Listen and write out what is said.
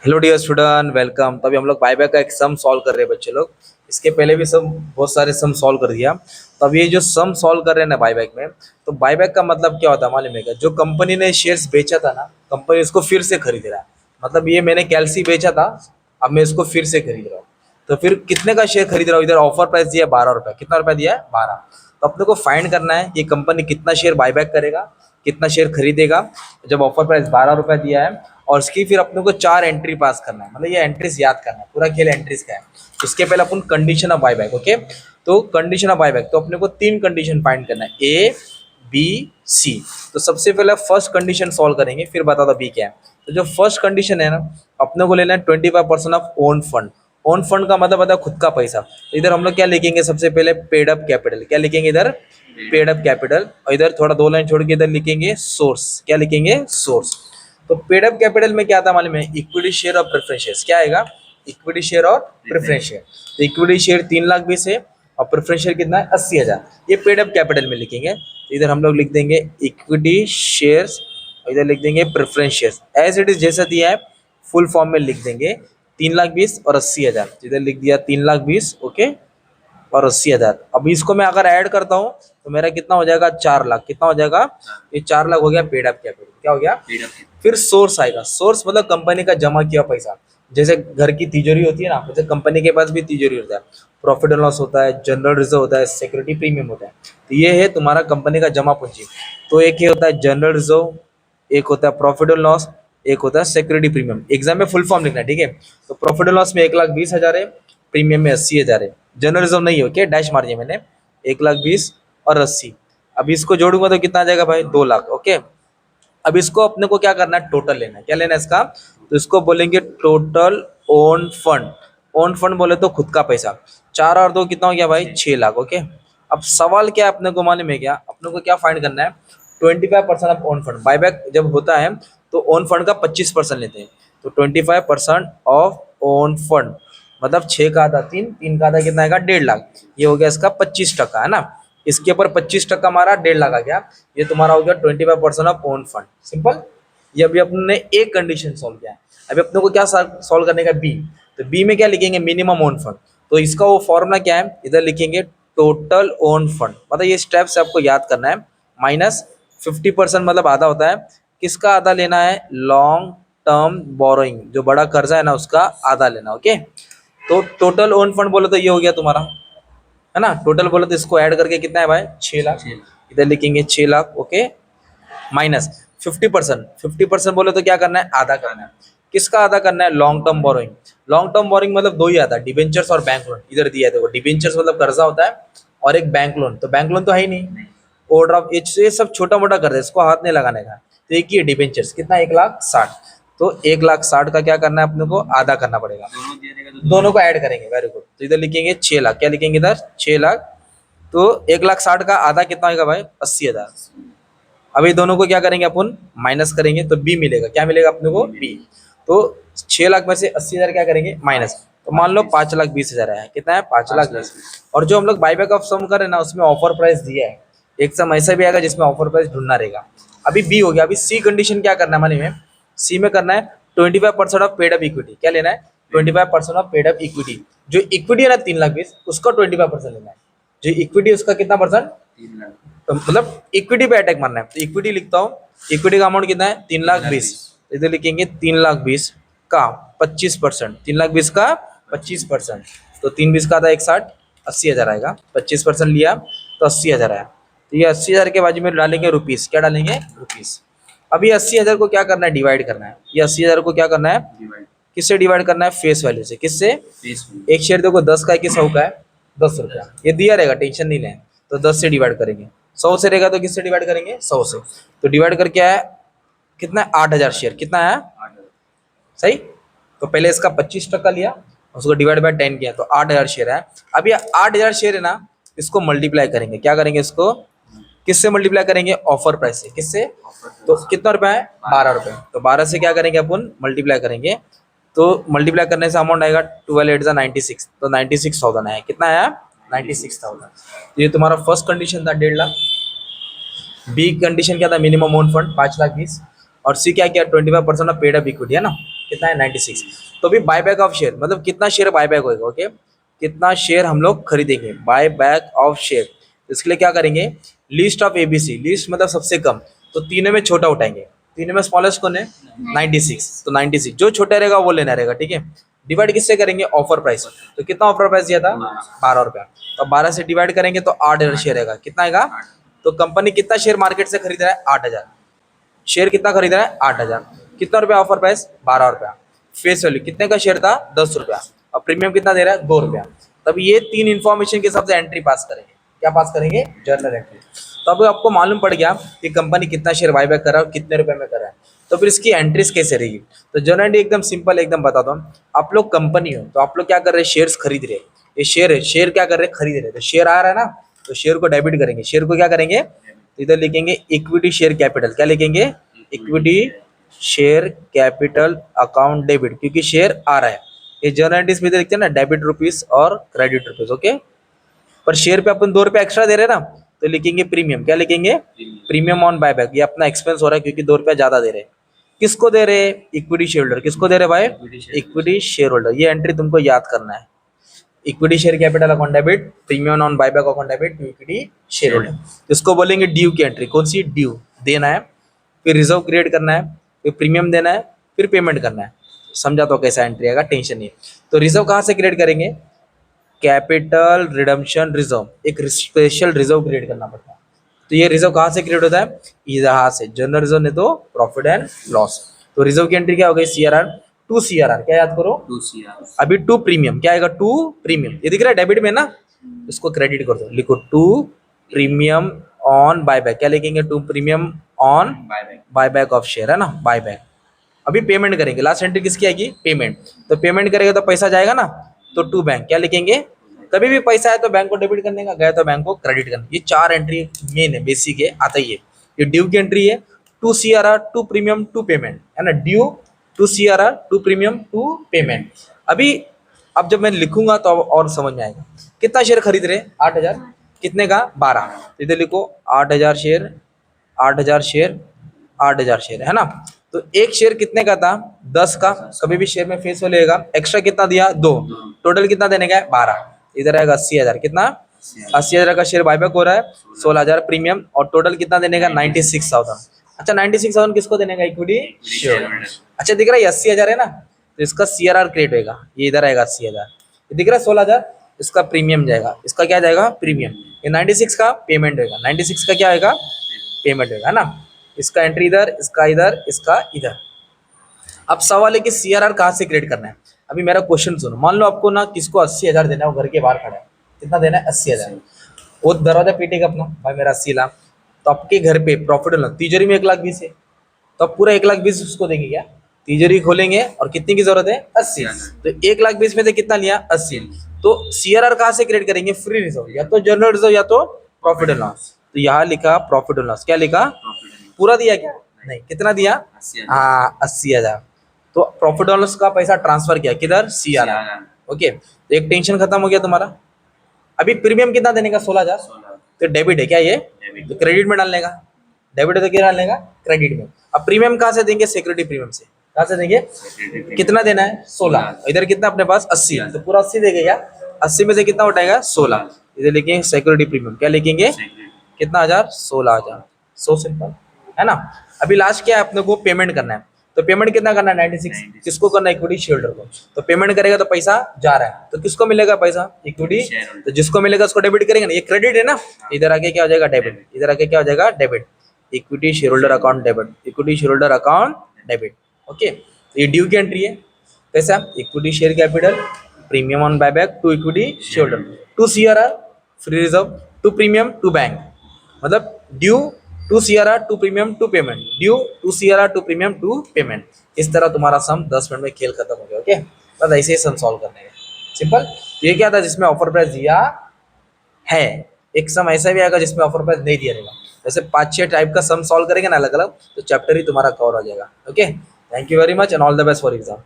Hello dear student, welcome. तभी हम लोग बायबैक का एक सम सॉल्व कर रहे हैं बच्चे लोग। इसके पहले भी सम बहुत सारे सम सॉल्व कर दिया। तो अब ये जो सम सॉल्व कर रहे हैं ना बायबैक में, तो बायबैक का मतलब क्या होता है मालूम है क्या? जो कंपनी ने शेयर्स बेचा था ना, कंपनी उसको फिर से खरीद रहा है। मतलब ये मैंने कैल्सी बेचा था, अब मैं इसको फिर से खरीद रहा हूँ। तो फिर कितने का शेयर खरीद रहा हूँ? इधर ऑफर प्राइस दिया है 12 रुपये। कितना रुपया दिया है? 12। तो अपने को फाइंड करना है ये कंपनी कितना शेयर बायबैक करेगा, कितना शेयर खरीदेगा जब ऑफर प्राइस 12 रुपया दिया है। और उसकी फिर अपने को 4 एंट्री पास करना है। मतलब ये एंट्रीज याद करना है, पूरा खेल एंट्रीज का है। उसके पहले अपन कंडीशन ऑफ बायबैक। ओके, तो कंडीशन ऑफ बायबैक, तो अपने को 3 कंडीशन फाइंड करना है, ए बी सी। तो सबसे पहले फर्स्ट कंडीशन सॉल्व करेंगे, फिर बता दो बी क्या है। तो जो फर्स्ट कंडीशन है ना, अपने को लेना है 25% of own fund. Own fund का मतलब होता है खुद का पैसा। तो इधर हम लोग क्या लिखेंगे? सबसे पहले पेड अप कैपिटल। क्या लिखेंगे इधर? Paid up capital. और इधर थोड़ा 2 लाइन छोड़ के इधर लिखेंगे सोर्स। क्या लिखेंगे? सोर्स। तो पेड अप कैपिटल में क्या था मालूम है? इक्विटी शेयर और प्रेफरेंस शेयर। क्या आएगा? इक्विटी शेयर और प्रेफरेंस शेयर। तो इक्विटी शेयर 3,20,000 है और प्रेफरेंस शेयर कितना है? 80,000। ये पेड अप कैपिटल में लिखेंगे। तो इधर हम लोग लिख देंगे इक्विटी शेयर्स, इधर लिख देंगे preference shares. As it is जैसा दिया है फुल फॉर्म में लिख देंगे। 3,20,000 और 80,000। इधर लिख दिया 3,20,000, ओके, और 80,000। अभी इसको मैं अगर ऐड करता हूँ तो मेरा कितना हो जाएगा? 4,00,000। कितना हो जाएगा? ये 4,00,000 हो गया पेड अप कैपिटल। क्या हो गया? फिर सोर्स आएगा। सोर्स मतलब कंपनी का जमा किया पैसा। जैसे घर की तिजोरी होती है ना, वैसे कंपनी के पास भी तिजोरी होता है। प्रॉफिट एंड लॉस होता है, जनरल रिजर्व होता है, सिक्योरिटी प्रीमियम होता है। तो ये है तुम्हारा कंपनी का जमा पूंजी। तो एक ये होता है जनरल रिजर्व, एक होता है प्रॉफिट एंड लॉस, एक होता है सिक्योरिटी प्रीमियम। एग्जाम में फुल फॉर्म लिखना है, ठीक है? तो प्रॉफिट एंड लॉस में 1,20,000 है, प्रीमियम में 80,000 है। जनरल रिजर्व नहीं है, ओके, डैश मार दिया मैंने। 1,20,000 और 80। अब इसको जोड़ूंगा तो कितना आ जाएगा भाई? 2,00,000। ओके, अब इसको अपने को क्या करना है? टोटल लेना है। क्या लेना है इसका? तो इसको बोलेंगे total own fund. Own fund बोले तो खुद का पैसा। 4 और 2 कितना हो गया भाई? 6,00,000। ओके, अब सवाल क्या है अपने को मालूम है क्या? अपने को क्या फाइंड करना है? 25% ऑफ ओन फंड। बायबैक जब होता है तो ओन फंड का 25% लेते हैं। तो 25% ऑफ ओन फंड मतलब 6 का आधा 3, 3 का आधा कितना आएगा? 1,50,000। ये हो गया इसका 25%, है ना? इसके ऊपर 25% मारा, 1,50,000 आ गया। ये तुम्हारा हो गया 25% ऑफ ओन फंड। सिंपल। ये अभी अपने एक कंडीशन सॉल्व किया है। अभी अपने को क्या सॉल्व करने का? बी। तो बी में क्या लिखेंगे? Minimum own fund. तो इसका वो फॉर्मूला क्या है? इधर लिखेंगे टोटल ओन फंड। मतलब ये स्टेप्स आपको याद करना है। माइनस 50% मतलब आधा होता है। किसका आधा लेना है? लॉन्ग टर्म बोरोइंग, जो बड़ा कर्जा है ना उसका आधा लेना। ओके, तो टोटल ओन फंड बोलो तो ये हो गया तुम्हारा, है ना? टोटल बोलो तो इसको ऐड करके कितना है भाई? 6,00,000। इधर लिखेंगे 6,00,000, ओके, माइनस 50%। 50% बोले तो क्या करना है? आधा करना है। किसका आधा करना है? Long term borrowing. Long term borrowing मतलब दो ही आता है, डिबेंचर्स और बैंक लोन। इधर दिया है देखो, डिबेंचर्स मतलब कर्जा होता है, और एक बैंक लोन। तो बैंक लोन तो है ही नहीं। ओवरड्राफ्ट ये सब छोटा मोटा कर दे, इसको हाथ नहीं लगाने का। तो एक ही है डिबेंचर्स। कितना? 1,60,000। तो 1,60,000 का क्या करना है अपने को? आधा करना पड़ेगा। दोनों को ऐड करेंगे, वेरी गुड। तो इधर लिखेंगे 6,00,000। क्या लिखेंगे इधर? 6,00,000। तो 1,60,000 का आधा कितना होगा भाई? 80,000। अभी दोनों को क्या करेंगे अपन? माइनस करेंगे तो बी मिलेगा। क्या मिलेगा अपने को? बी। तो 6,00,000 में से 80,000 क्या करेंगे? माइनस। तो मान लो 5,20,000 है। कितना है? 5,20,000। और जो हम लोग बाईबैक ऑफ सम कर रहे हैं ना, उसमें ऑफर प्राइस दिया है। एक सम ऐसा भी आएगा जिसमें ऑफर प्राइस ढूंढना रहेगा। अभी बी हो गया। अभी सी कंडीशन क्या करना है मालूम है? सी में करना है 25% ऑफ पेड अप इक्विटी। क्या लेना है? 25% ऑफ पेड अप इक्विटी। जो इक्विटी है ना 3,20,000, उसका 25% लेना है। जो इक्विटी उसका कितना परसेंट? तो मतलब इक्विटी पे अटैक मारना है। तो इक्विटी लिखता हूँ। इक्विटी का अमाउंट कितना है? 3,20,000। इधर लिखेंगे 3,20,000 का 25%। 3,20,000 का 25%। तो 3,20,000 का था 1,60,000, 80,000 आएगा। 25% लिया तो 80,000 आया। तो ये 80,000 के बाजू में डालेंगे रुपीस। क्या डालेंगे? रुपीस। अब ये 80,000 को क्या करना है? डिवाइड करना है। ये 80,000 को क्या करना है? किससे डिवाइड करना है? फेस वैल्यू से। किससे? एक शेयर देखो 10 का है कि 100 का है? 10 रुपया। ये दिया रहेगा, टेंशन नहीं लें। तो 10 से डिवाइड करेंगे। 100 से रहेगा तो किससे डिवाइड करेंगे? 100 से। तो डिवाइड करके आया कितना? 8,000 शेयर। कितना आया? सही। तो पहले इसका 25% लिया, उसको डिवाइड बाय 10 किया, तो 8,000 शेयर है। अब ये 8,000 शेयर है ना, इसको मल्टीप्लाई करेंगे। क्या करेंगे इसको? किससे मल्टीप्लाई करेंगे? ऑफर प्राइस से। किससे? तो कितना रुपया है? 12 रुपये। तो 12 से क्या करेंगे अपन? मल्टीप्लाई करेंगे। तो मल्टीप्लाई करने से अमाउंट आएगा 12 8 96। तो 96,000 आया। कितना आया? 96,000। तो ये तुम्हारा फर्स्ट कंडीशन था, 1,50,000। बी कंडीशन क्या था? Minimum own fund 5,20,000। और सी क्या किया? 25% ऑफ पेड अप इक्विटी, है ना? कितना है 96। तो अभी बायबैक ऑफ शेयर मतलब कितना शेयर बायबैक होगा, ओके, कितना शेयर हम लोग खरीदेंगे, बाय बैक ऑफ शेयर। इसके लिए क्या करेंगे, लिस्ट ऑफ एबीसी, लिस्ट मतलब सबसे कम, तो तीनों में छोटा उठाएंगे, तीनों में स्मॉलेस्ट कौन है 96, तो 96 जो छोटा रहेगा वो लेना रहेगा, ठीक है। डिवाइड किससे करेंगे, ऑफर प्राइस, तो कितना ऑफर प्राइस दिया था 12 रुपया, तो 12 से डिवाइड करेंगे तो 8,000 शेयर रहेगा, कितना आएगा, तो कंपनी कितना शेयर मार्केट से खरीद रहा है 8,000 शेयर, कितना खरीद रहा है 8,000, कितना रुपया ऑफर प्राइस 12 रुपया, फेस वैल्यू कितने का शेयर था 10 रुपया, और प्रीमियम कितना दे रहा है 2 रुपया। तब ये तीन इन्फॉर्मेशन के हिसाब से एंट्री पास करेंगे, क्या पास करेंगे, जर्नल एंट्री। तो अब आपको मालूम पड़ गया कि कंपनी कितना शेयर बायबैक कर रहा है और कितने रुपए में कर रहा है, तो फिर इसकी एंट्रीज कैसे रहेगी। तो जर्नल एंट्री एकदम सिंपल, एकदम बताता हूँ। आप लोग कंपनी हो तो आप लोग क्या कर रहे हैं, शेयर्स खरीद रहे हैं, ये शेयर है, शेयर क्या कर रहे हैं, खरीद रहे हैं, तो शेयर आ रहा है ना, तो शेयर को डेबिट करेंगे, शेयर को क्या करेंगे, तो इधर लिखेंगे इक्विटी शेयर कैपिटल, क्या लिखेंगे, equity share capital account debit, क्योंकि शेयर आ रहा है। ये जर्नल एंट्रीज में लिखते हैं ना, डेबिट रुपीज और क्रेडिट रुपीज, ओके। पर शेयर पे अपन 2 रुपये एक्स्ट्रा दे रहे हैं ना, तो लिखेंगे प्रीमियम, क्या लिखेंगे, प्रीमियम ऑन बायबैक, ये अपना एक्सपेंस हो रहा है क्योंकि 2 रुपया ज्यादा दे रहे हैं। किसको दे रहे हैं, इक्विटी शेयर होल्डर, किसको दे रहे भाई, इक्विटी शेयर होल्डर। ये एंट्री तुमको याद करना है, equity share capital account debit, premium on buyback account debit to equity share holder. इसको बोलेंगे ड्यू की एंट्री, कौन सी, ड्यू देना है, फिर रिजर्व क्रिएट करना है, फिर प्रीमियम देना है, फिर पेमेंट करना है। समझा तो कैसा एंट्री आएगा, टेंशन नहीं है। तो रिजर्व कहाँ से क्रिएट करेंगे, कैपिटल रिडम्पशन रिजर्व, एक स्पेशल रिजर्व क्रिएट करना पड़ता है। तो ये रिजर्व कहाँ से क्रिएट होता है, यहाँ से, जनरल रिजर्व नहीं तो प्रॉफिट एंड लॉस। तो रिजर्व की एंट्री क्या हो गई, सीआरआर, 2 सीआरआर, क्या याद करो, 2 सीआरआर। अभी 2 प्रीमियम, क्या आएगा, 2 प्रीमियम, ये दिख रहा है डेबिट में ना, इसको क्रेडिट कर दो, लिखो 2 प्रीमियम ऑन बायबैक, क्या लिखेंगे, 2 premium on buyback of share, है ना, बायबैक। अभी पेमेंट करेंगे, लास्ट एंट्री किसकी आएगी, पेमेंट, तो पेमेंट करेगा तो पैसा जाएगा ना, तो टू बैंक, क्या लिखेंगे, कभी भी पैसा है तो बैंक को डेबिट करने का, गया तो बैंक को क्रेडिट करने। ये 4 एंट्री मेन है, बेसिक है, आता ही है। ये ड्यू की एंट्री है, 2 सीआरआर, 2 प्रीमियम, 2 पेमेंट, है ना, ड्यू, 2 सीआरआर, 2 प्रीमियम, 2 पेमेंट। अभी अब जब मैं लिखूंगा तो अब और समझ में आएगा। कितना शेयर खरीद रहे, 8,000, कितने का 12, तो इधर लिखो 8,000 शेयर, 8,000 शेयर, 8,000 शेयर, है ना। तो एक शेयर कितने का था, 10 का, कभी भी शेयर में फेस हो लेगा, एक्स्ट्रा कितना दिया 2, टोटल कितना देने का है 12, इधर आएगा 80,000, कितना 80,000 का शेयर बायबैक हो रहा है, 16,000 प्रीमियम, और टोटल कितना देने का 96,000। अच्छा 96,000 किसको देने का, इक्विटी शेयर। अच्छा दिख रहा है 80,000 है ना, तो इसका सीआरआर क्रिएट होगा, ये इधर आएगा 80,000, दिख रहा है 16,000, इसका प्रीमियम जाएगा, इसका क्या जाएगा प्रीमियम, ये 96 का पेमेंट होगा, 96 का क्या होगा पेमेंट होगा, है ना। इसका एंट्री इधर, इसका इधर, इसका इधर। अब सवाल है कि सीआरआर कहाँ से क्रिएट करना है। अभी मेरा क्वेश्चन सुनो, मान लो आपको ना किसको 80,000 देना है, वो घर के बाहर खड़ा है, कितना देना है 80,000, वो दरवाजा पीटेगा अपना, भाई मेरा 80 लाख, तो आपके घर पे प्रॉफिट होना, तिजोरी में 1,20,000 है, तो आप पूरा 1,20,000 उसको देंगे क्या, तिजोरी खोलेंगे और कितनी की जरूरत है 80, तो 1,20,000 में से कितना लिया 80, तो सीआरआर कहाँ से क्रिएट करेंगे, फ्री रिजर्व, या तो जनरल रिजर्व या तो प्रॉफिट एंड लॉस। तो यहाँ लिखा प्रॉफिट एंड लॉस, क्या लिखा, पूरा दिया क्या, नहीं, कितना दिया, हाँ 80,000, तो प्रॉफिट एंड लॉस का पैसा ट्रांसफर किया किधर, सीआरआर, ओके। तो एक टेंशन खत्म हो गया तुम्हारा। अभी प्रीमियम कितना देने का 16,000, तो डेबिट है क्या ये, तो क्रेडिट में डालने का, डेबिट है तो क्या डालने का, क्रेडिट में। अब प्रीमियम कहाँ से देंगे, सिक्योरिटी प्रीमियम से, कहाँ से देंगे, कितना देना है 16, इधर कितना अपने पास 80, तो पूरा 80 देंगे क्या, 80 में से कितना उठाएगा 16, इधर लिखेंगे सिक्योरिटी प्रीमियम, क्या लिखेंगे, कितना हजार 16,000, सो सिंपल, है ना। अभी लास्ट क्या है, अपने को पेमेंट करना है, तो पेमेंट कितना करना है 96, किसको करना है, इक्विटी शेयर होल्डर को। तो पेमेंट करेगा तो पैसा जा रहा है, तो किसको मिलेगा पैसा, इक्विटी, तो जिसको मिलेगा उसको डेबिट करेंगे ना, ये क्रेडिट है ना, इधर आके क्या हो जाएगा डेबिट, इधर आके क्या हो जाएगा debit, equity share holder account debit, equity share holder account debit, okay. ये ड्यू की एंट्री है, कैसा, equity share capital, premium on buyback to equity share holder, 2 CRR free reserve, 2 premium 2 bank, मतलब due 2 CRR 2 premium 2 payment, due 2 CRR 2 premium 2 payment. इस तरह तुम्हारा सम 10 minute में खेल खत्म हो गया, ओके। बस ऐसे ही सम सॉल्व करने का, सिंपल। तो ये क्या था, जिसमें ऑफर प्राइस दिया है, एक सम ऐसा भी आएगा जिसमें ऑफर प्राइस नहीं दिया रहेगा। जैसे 5-6 टाइप का सम सॉल्व करेंगे ना अलग अलग, तो चैप्टर ही तुम्हारा कवर हो जाएगा, okay. Thank you very much and all the best for exam.